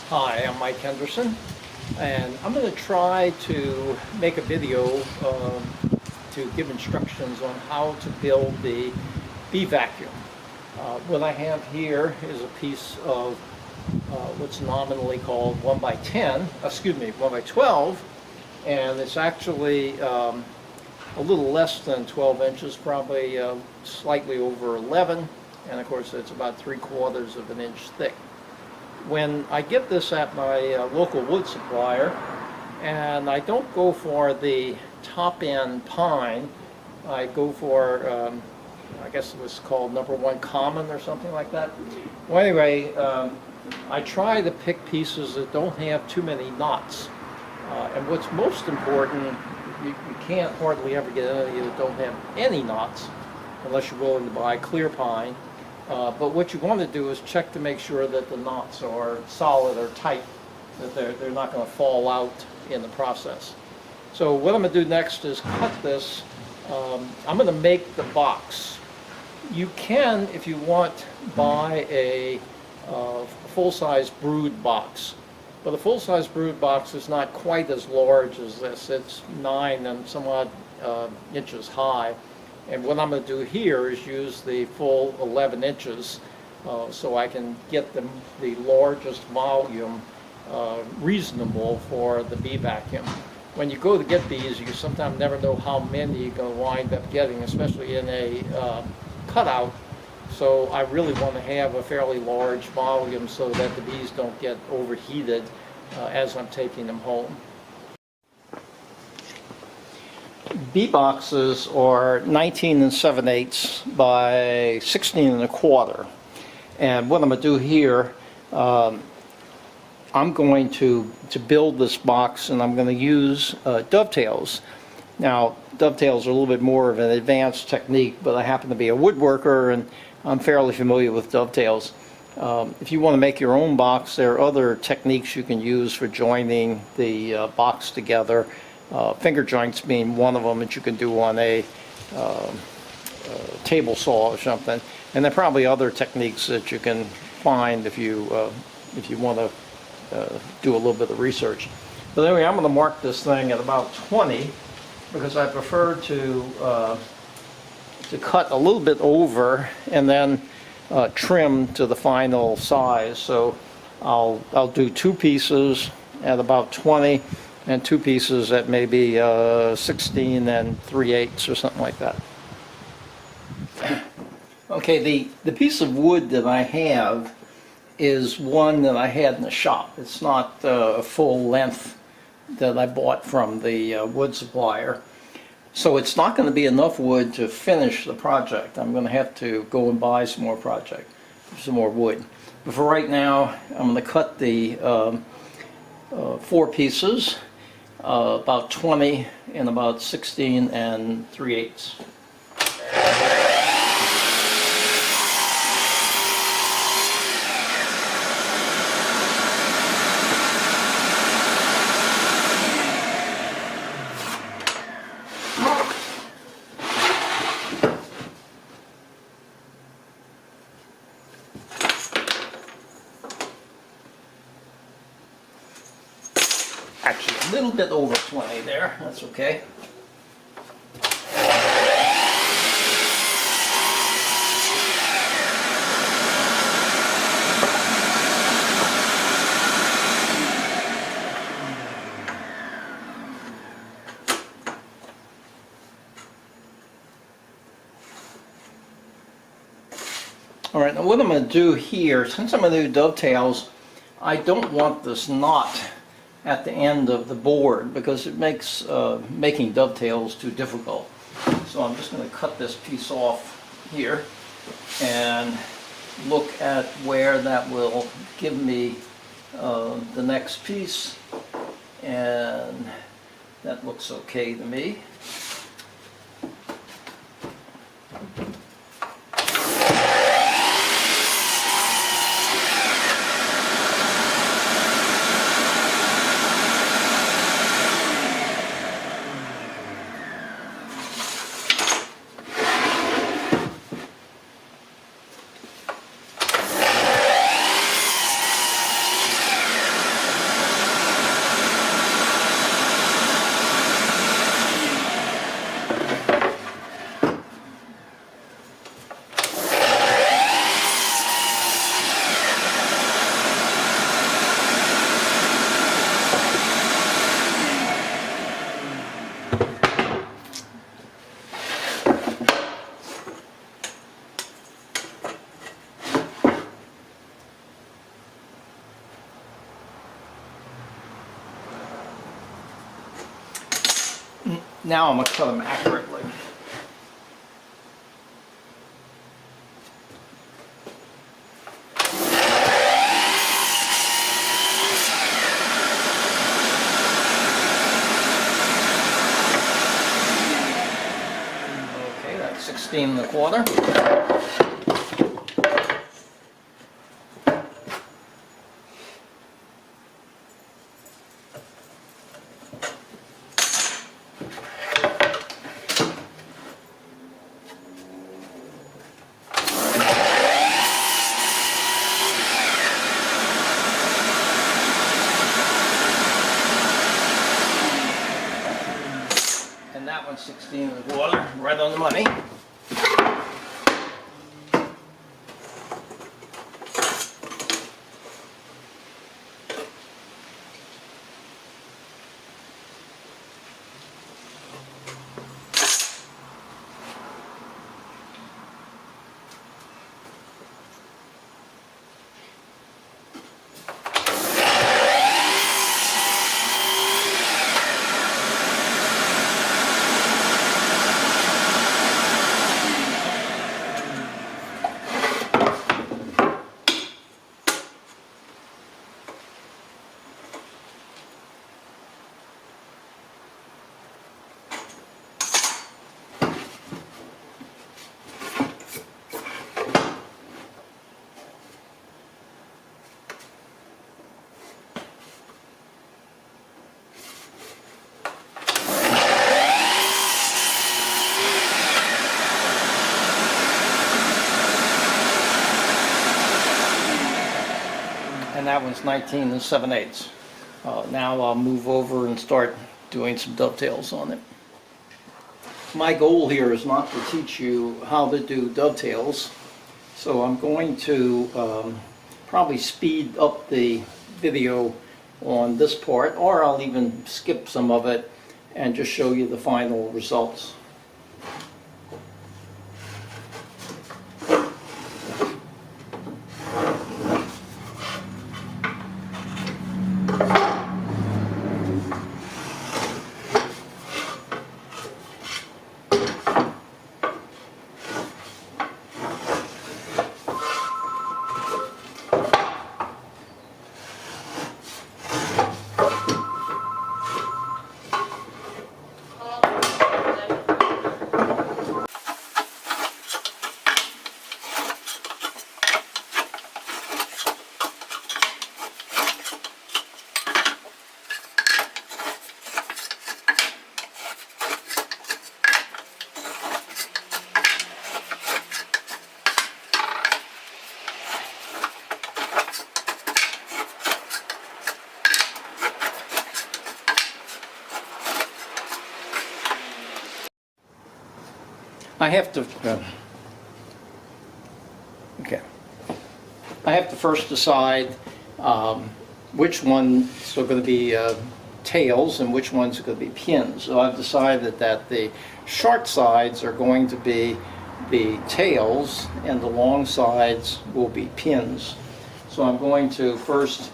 Hi, I'm Mike Henderson, and I'm going to try to make a video to give instructions on how to build the bee vacuum. What I have here is a piece of what's nominally called 1 by 10, excuse me, 1 by 12, and it's actually a little less than 12 inches, probably slightly over 11, and of course it's about 3/4 of an inch thick. When I get this at my local wood supplier, and I don't go for the top end pine, I go for, I guess it was called #1 common or something like that. Well, anyway, I try to pick pieces that don't have too many knots. And what's most important, you can't hardly ever get any that don't have any knots, unless you're willing to buy clear pine. But what you want to do is check to make sure that the knots are solid or tight, that they're not going to fall out in the process. So what I'm going to do next is cut this. I'm going to make the box. You can, if you want, buy a full-size brood box. But a full-size brood box is not quite as large as this. It's 9 and some odd inches high. And what I'm going to do here is use the full 11 inches so I can get the largest volume reasonable for the bee vacuum. When you go to get bees, you sometimes never know how many you're going to wind up getting, especially in a cutout. So I really want to have a fairly large volume so that the bees don't get overheated as I'm taking them home. Bee boxes are 19 7/8 by 16 1/4, and what I'm going to do here, I'm going to build this box, and I'm going to use dovetails. Now, dovetails are a little bit more of an advanced technique, but I happen to be a woodworker and I'm fairly familiar with dovetails. If you want to make your own box, there are other techniques you can use for joining the box together. Finger joints being one of them that you can do on a table saw or something, and there are probably other techniques that you can find if you want to do a little bit of research. But anyway, I'm going to mark this thing at about 20 because I prefer to cut a little bit over and then trim to the final size. So I'll do 2 pieces at about 20. And 2 pieces at maybe 16 and 3/8 or something like that. Okay, the piece of wood that I have is one that I had in the shop. It's not a full length that I bought from the wood supplier. So it's not going to be enough wood to finish the project. I'm going to have to go and buy some more wood. But for right now, I'm going to cut the 4 pieces. About 20 and about 16 and 3/8. Actually, a little bit over 20 there. That's okay. All right, now what I'm going to do here, since I'm going to do dovetails, I don't want this knot at the end of the board because it makes making dovetails too difficult. So I'm just going to cut this piece off here and look at where that will give me the next piece, and that looks okay to me. Now I'm going to cut them accurately. Okay, that's 16 1/4. And that one's 16 1/4, right on the money. And that one's 19 7/8. Now I'll move over and start doing some dovetails on it. My goal here is not to teach you how to do dovetails, so I'm going to probably speed up the video on this part, or I'll even skip some of it and just show you the final results. I have to, I have to first decide which ones are going to be tails and which ones are going to be pins. So I've decided that the short sides are going to be the tails and the long sides will be pins. So I'm going to first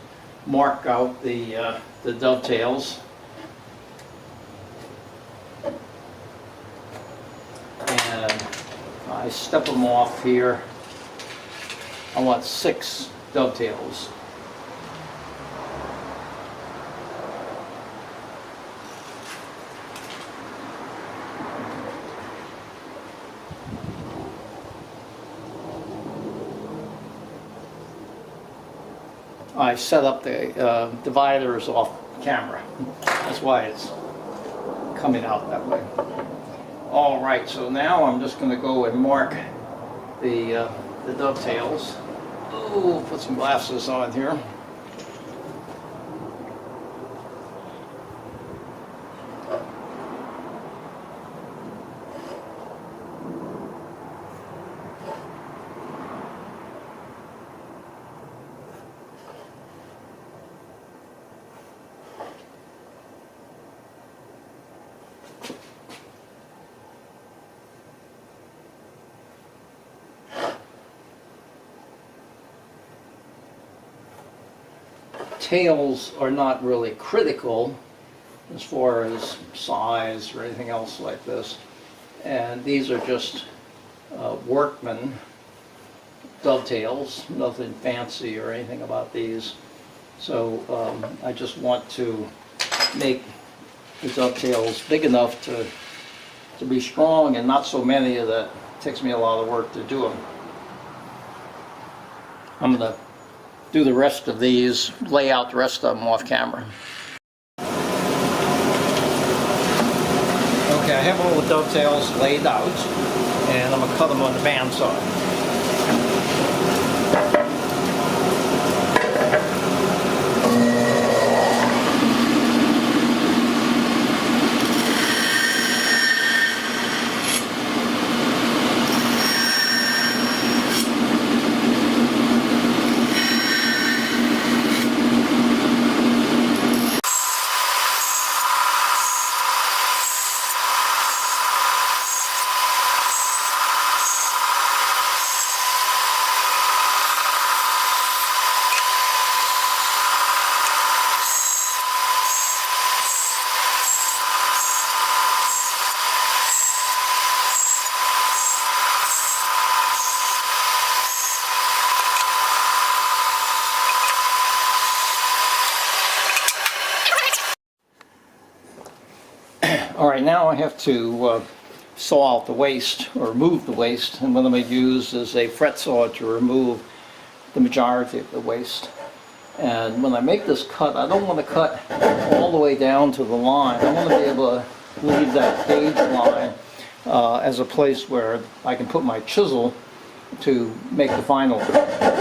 mark out the dovetails. And I step them off here. I want 6 dovetails. I set up the dividers off camera. That's why it's coming out that way. All right, so now I'm just going to go and mark the dovetails. Oh, put some glasses on here. Tails are not really critical as far as size or anything else like this. And these are just workman dovetails, nothing fancy or anything about these. So I just want to make the dovetails big enough to be strong and not so many that it takes me a lot of work to do them. I'm going to do the rest of these, lay out the rest of them off camera. Okay, I have all the dovetails laid out, and I'm going to cut them on the bandsaw. All right, now I have to saw out the waste, or remove the waste, and what I'm going to use is a fret saw to remove the majority of the waste. And when I make this cut, I don't want to cut all the way down to the line. I want to be able to leave that gauge line as a place where I can put my chisel to make the final cut.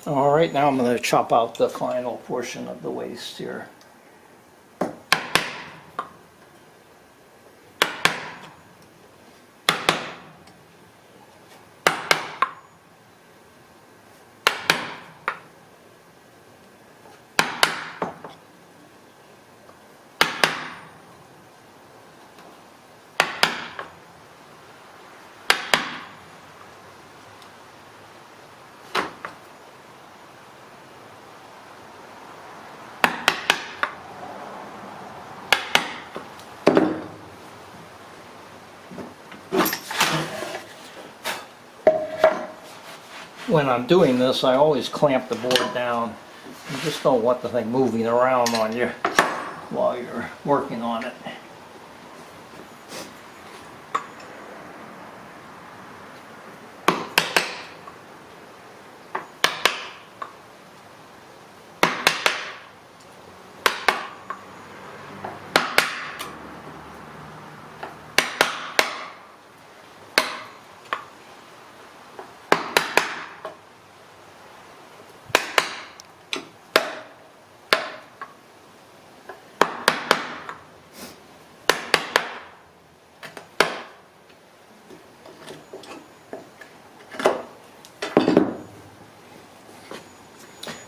Alright, now I'm going to chop out the final portion of the waste here. When I'm doing this, I always clamp the board down. You just don't want the thing moving around on you while you're working on it.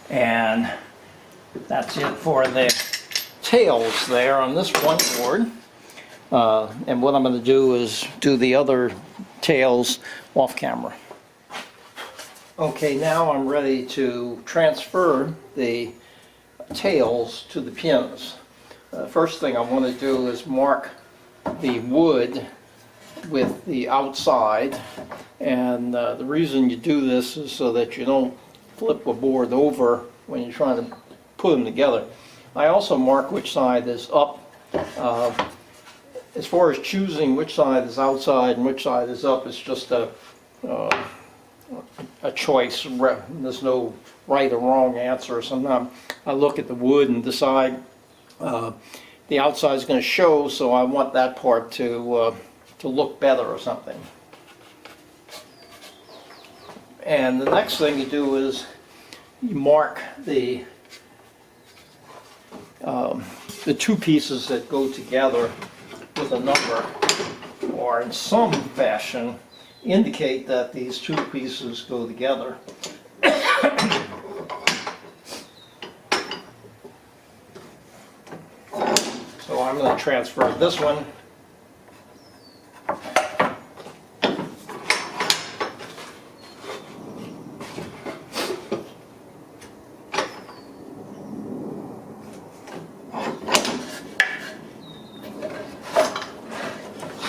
And that's it for the tails there on this one board. And what I'm going to do is do the other tails off camera. Okay, now I'm ready to transfer the tails to the pins. First thing I want to do is mark the wood with the outside, and the reason you do this is so that you don't flip a board over when you're trying to put them together. I also mark which side is up. As far as choosing which side is outside and which side is up, it's just a choice. There's no right or wrong answer. Sometimes I look at the wood and decide The outside is going to show, so I want that part to look better or something. And the next thing you do is you mark the two pieces that go together with a number, or in some fashion indicate that these two pieces go together. So I'm going to transfer this one.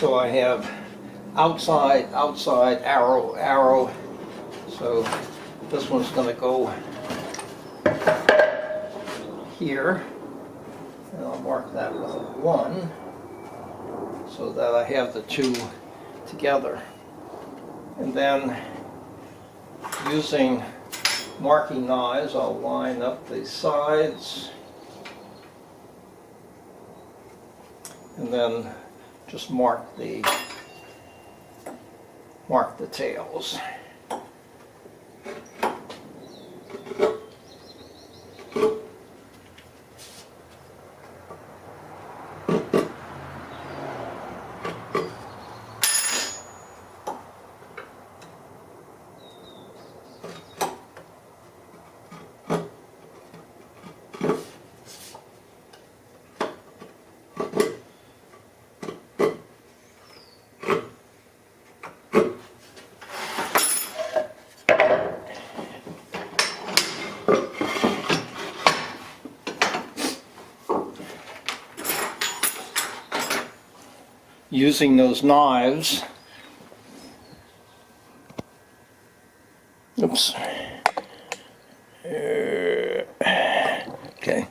So I have outside, arrow, arrow. So this one's going to go here. And I'll mark that with a 1 so that I have the two together. And then using marking knives, I'll line up the sides and then just mark the tails. Using those knives, oops, okay,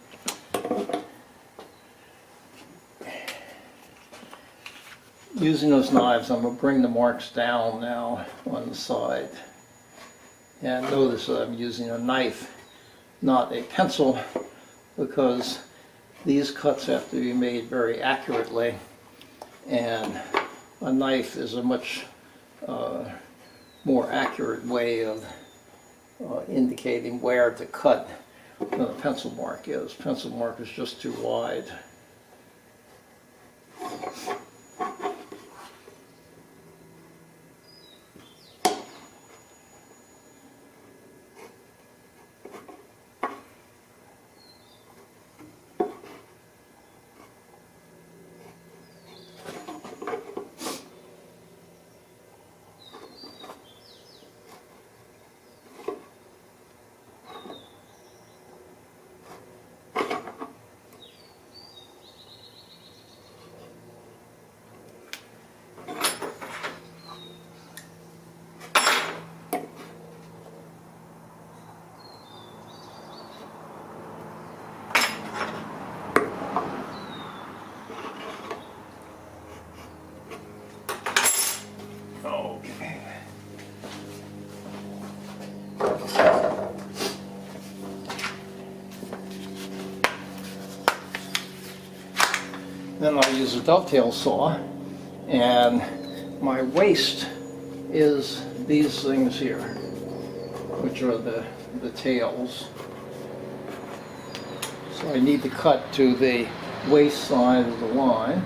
using those knives, I'm going to bring the marks down now on the side, and notice that I'm using a knife, not a pencil, because these cuts have to be made very accurately. And a knife is a much more accurate way of indicating where to cut than a pencil mark is. Pencil mark is just too wide. Then I use a dovetail saw, and my waste is these things here, which are the tails. So I need to cut to the waste side of the line.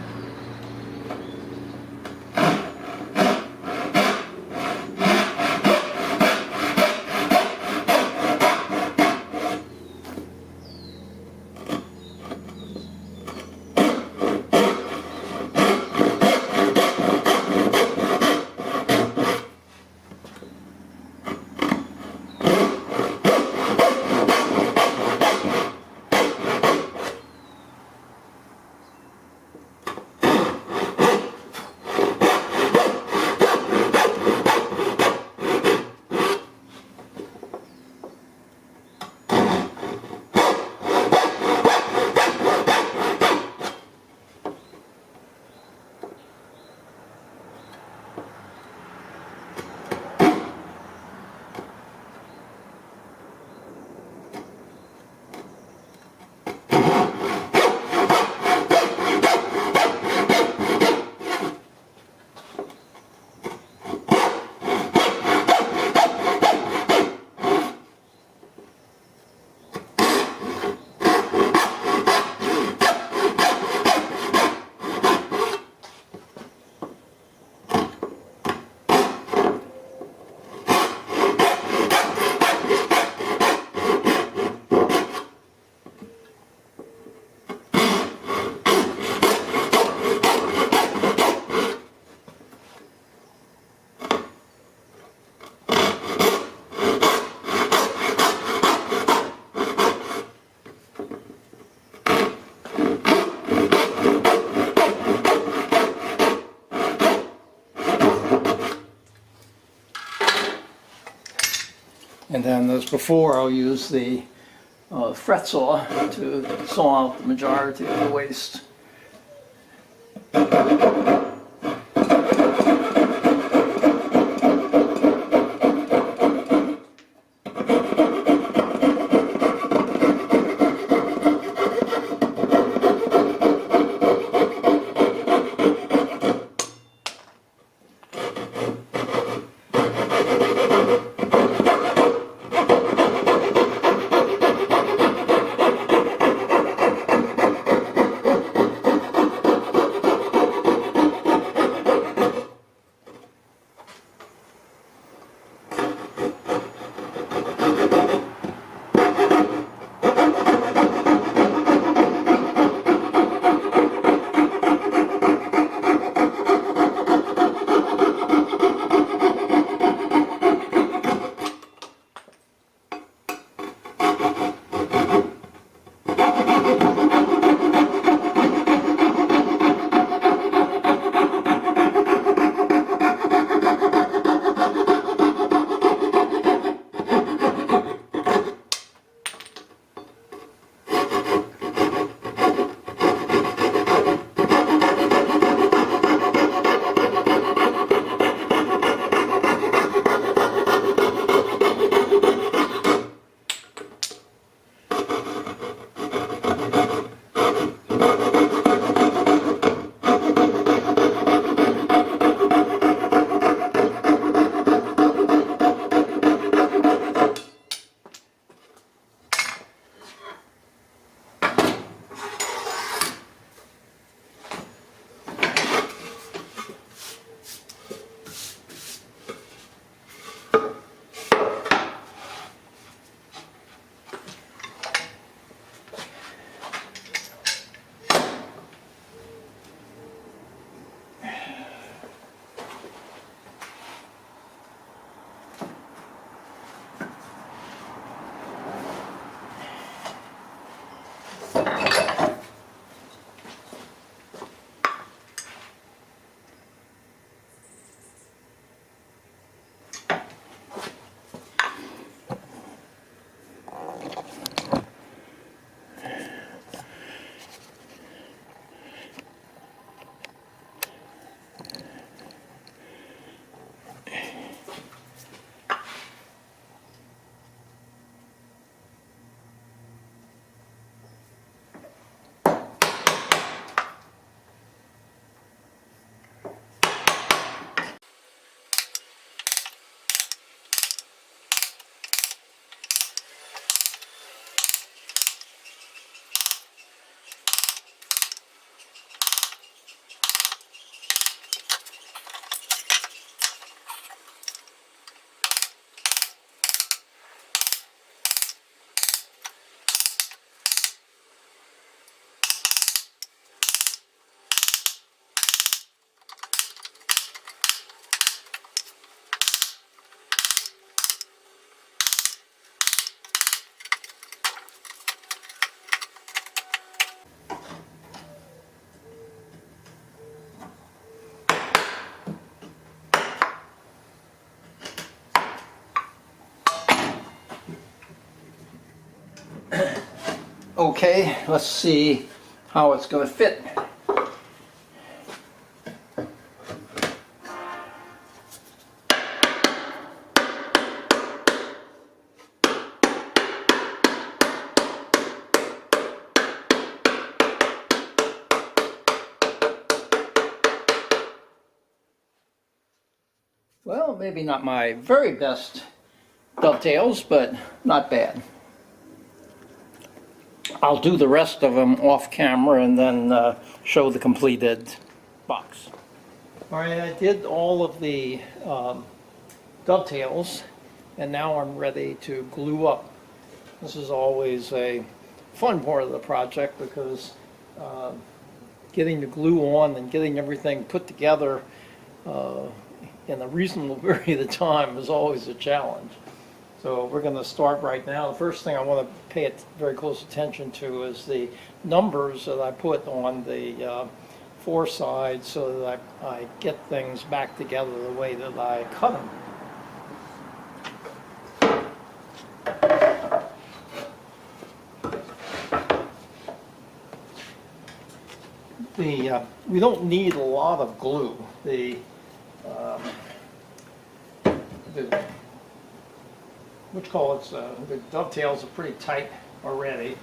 And then as before, I'll use the fret saw to saw out the majority of the waste. Okay, let's see how it's going to fit. Well, maybe not my very best dovetails, but not bad. I'll do the rest of them off camera and then show the completed box. All right, I did all of the dovetails, and now I'm ready to glue up. This is always a fun part of the project because getting the glue on and getting everything put together in a reasonable period of time is always a challenge. So we're going to start right now. The first thing I want to pay very close attention to is the numbers that I put on the four sides so that I get things back together the way that I cut them. we don't need a lot of glue. Um, the the dovetails are pretty tight already.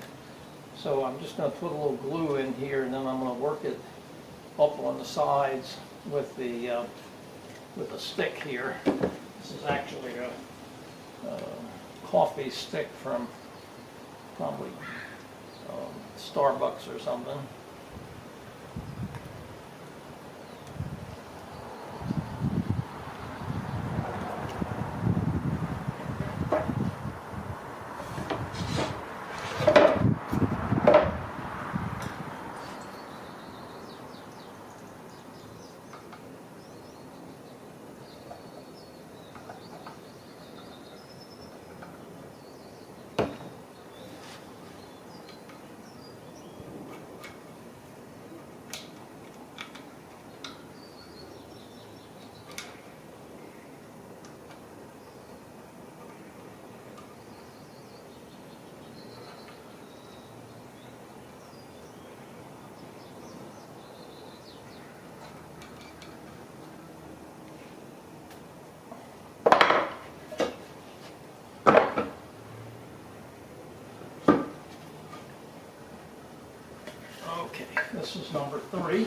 So I'm just going to put a little glue in here, and then I'm going to work it up on the sides with the stick here. This is actually a coffee stick from probably Starbucks or something. Okay, this is number 3.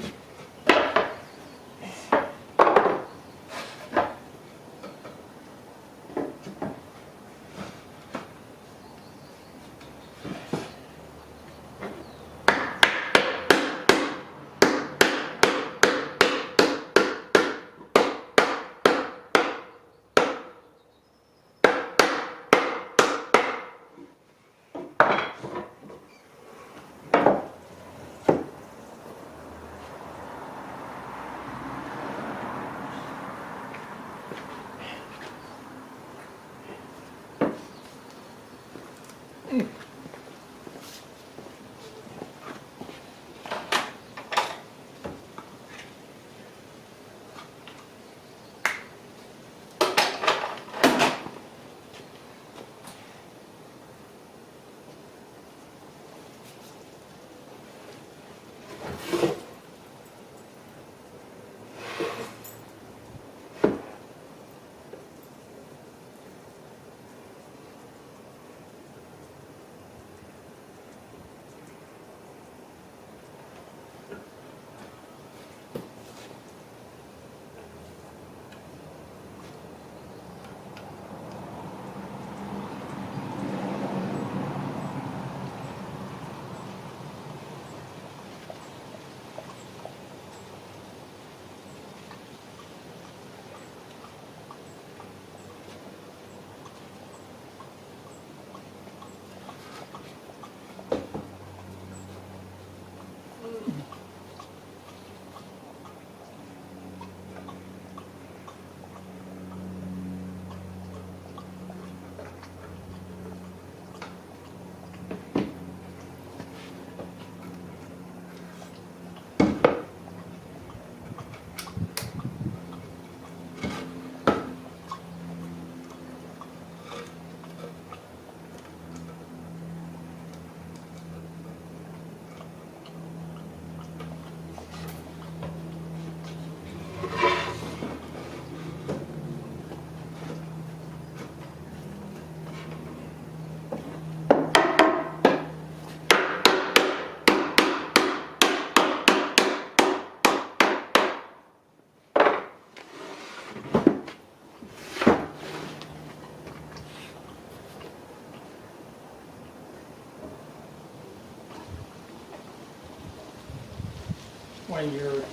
When you're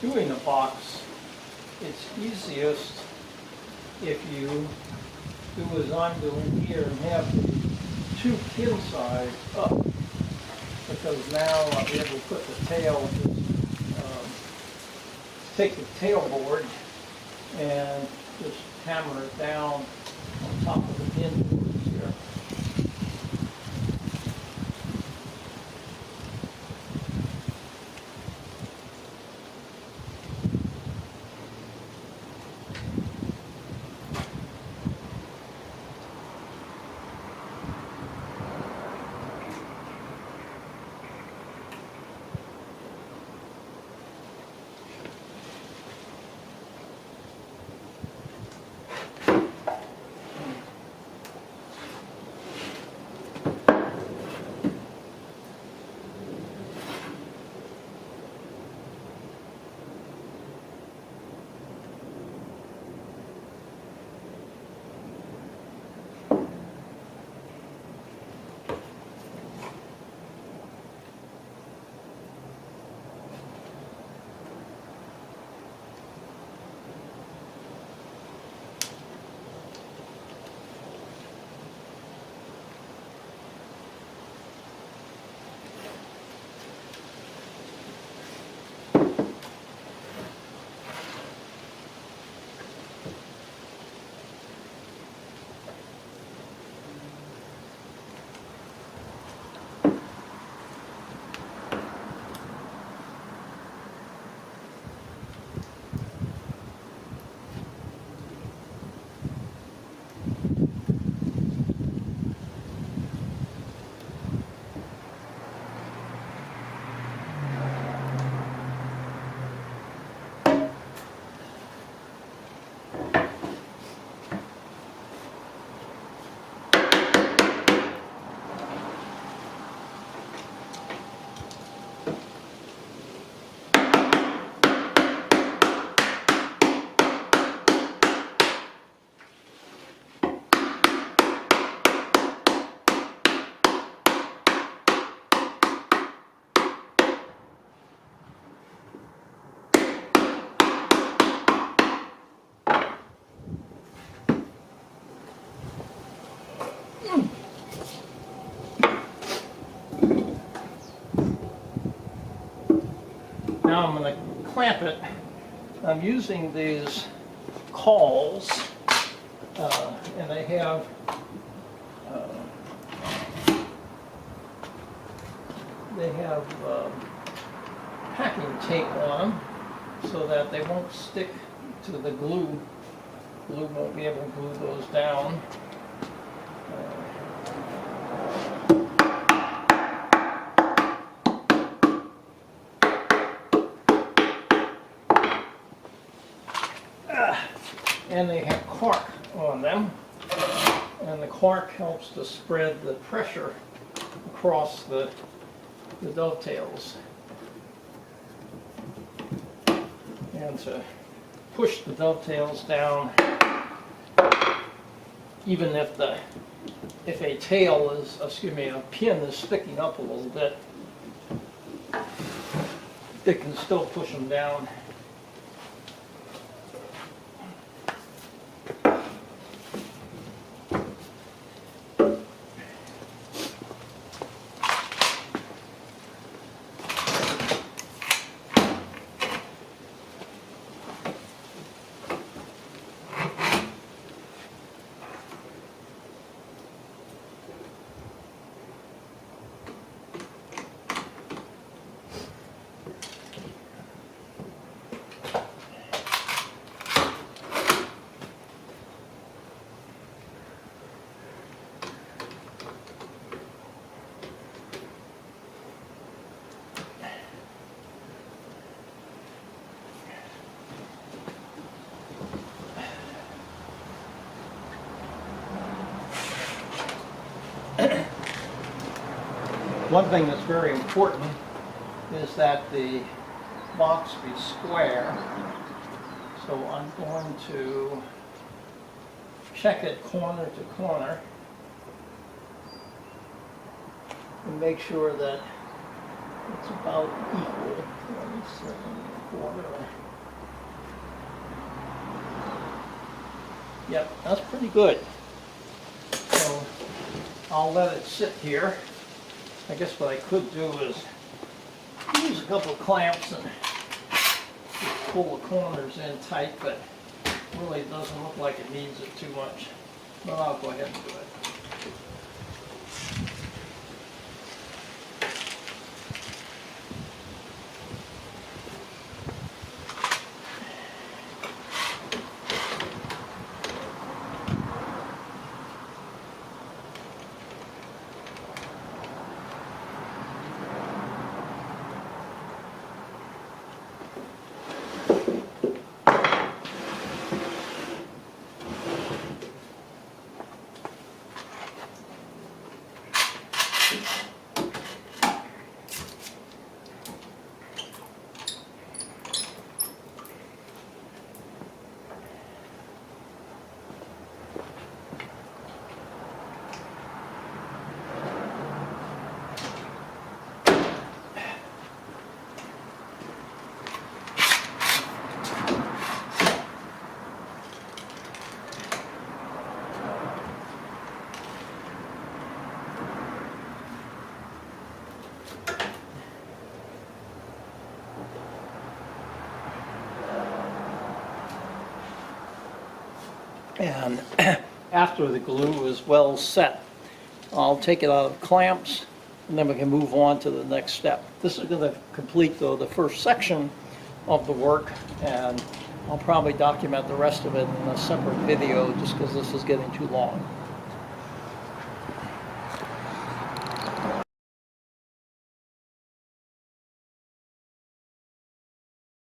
doing a box, it's easiest if you do as I'm doing here and have the 2 pin sides up, because now I'll be able to put the tail, take the tail board and just hammer it down on top of the pin boards here. clamp it, I'm using these cawls, and they have packing tape on them so that they won't stick to the glue. Glue won't be able to glue those down. And they have cork on them, and the cork helps to spread the pressure across the dovetails and to push the dovetails down. Even if a tail is, excuse me, a pin is sticking up a little bit, it can still push them down. One thing that's very important is that the box be square. So I'm going to check it corner to corner and make sure that it's about equal. 27.25. Yep, that's pretty good. So I'll let it sit here. I guess what I could do is use a couple of clamps and just pull the corners in tight, but really it doesn't look like it needs it too much. But I'll go ahead and do it. And after the glue is well set, I'll take it out of clamps, and then we can move on to the next step. This is going to complete, though, the first section of the work, and I'll probably document the rest of it in a separate video just because this is getting too long.